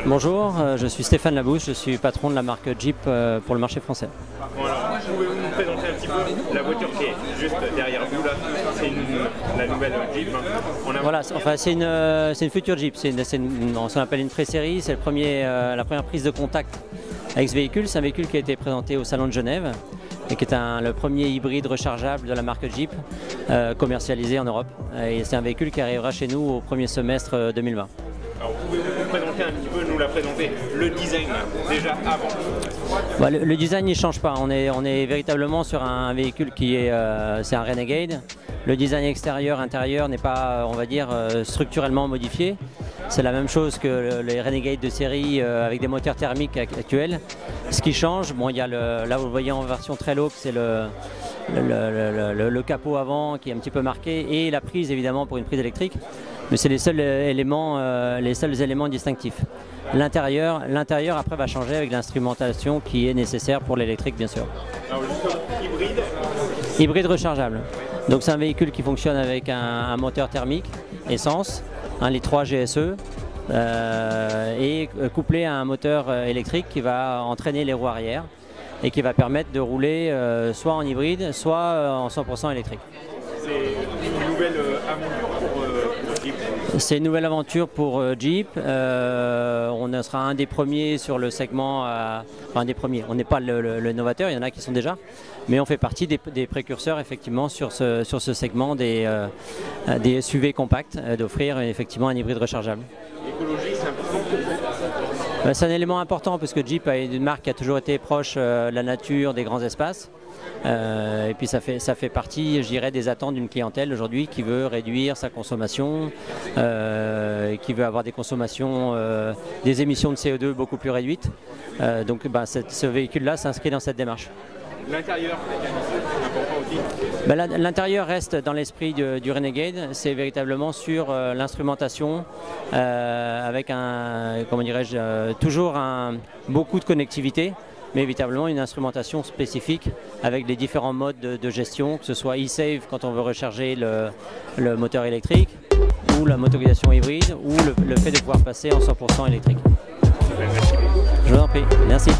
Bonjour, je suis Stéphane Labouche, je suis patron de la marque Jeep pour le marché français. Bon alors, pouvez-vous nous présenter un petit peu la voiture qui est juste derrière vous là? C'est la nouvelle Jeep. Voilà, enfin, c'est une future Jeep, on appelle une pré-série, c'est la première prise de contact avec ce véhicule. C'est un véhicule qui a été présenté au Salon de Genève et qui est le premier hybride rechargeable de la marque Jeep commercialisé en Europe. Et c'est un véhicule qui arrivera chez nous au premier semestre 2020. Alors pouvez-vous nous présenter un petit peu, nous la présenter, le design déjà avant? Bah, le design il change pas, on est véritablement sur un véhicule qui est, c'est un Renegade. Le design extérieur, intérieur n'est pas, on va dire, structurellement modifié. C'est la même chose que les Renegade de série avec des moteurs thermiques actuels. Ce qui change, bon, il y a là vous le voyez en version très low, c'est le capot avant qui est un petit peu marqué et la prise évidemment pour une prise électrique. Mais c'est les seuls éléments distinctifs. L'intérieur après va changer avec l'instrumentation qui est nécessaire pour l'électrique bien sûr. Alors justement, hybride? Hybride rechargeable. Donc c'est un véhicule qui fonctionne avec un moteur thermique, essence, 1,3 litre GSE et couplé à un moteur électrique qui va entraîner les roues arrière et qui va permettre de rouler soit en hybride, soit en 100% électrique. C'est une nouvelle aventure pour Jeep? C'est une nouvelle aventure pour Jeep. On sera un des premiers sur le segment, enfin un des premiers, on n'est pas le novateur, il y en a qui sont déjà, mais on fait partie des précurseurs effectivement sur ce segment des SUV compacts, d'offrir effectivement un hybride rechargeable. L'écologie, c'est important pour vous? C'est un élément important parce que Jeep est une marque qui a toujours été proche de la nature, des grands espaces. Et puis ça fait partie, je dirais, des attentes d'une clientèle aujourd'hui qui veut réduire sa consommation, qui veut avoir des consommations, des émissions de CO2 beaucoup plus réduites. Donc ce véhicule-là s'inscrit dans cette démarche. L'intérieur, c'est important aussi? L'intérieur reste dans l'esprit du Renegade, c'est véritablement sur l'instrumentation avec toujours beaucoup de connectivité, mais évidemment une instrumentation spécifique avec les différents modes de gestion, que ce soit e-save quand on veut recharger le moteur électrique, ou la motorisation hybride, ou le fait de pouvoir passer en 100% électrique. Merci beaucoup. Je vous en prie, merci.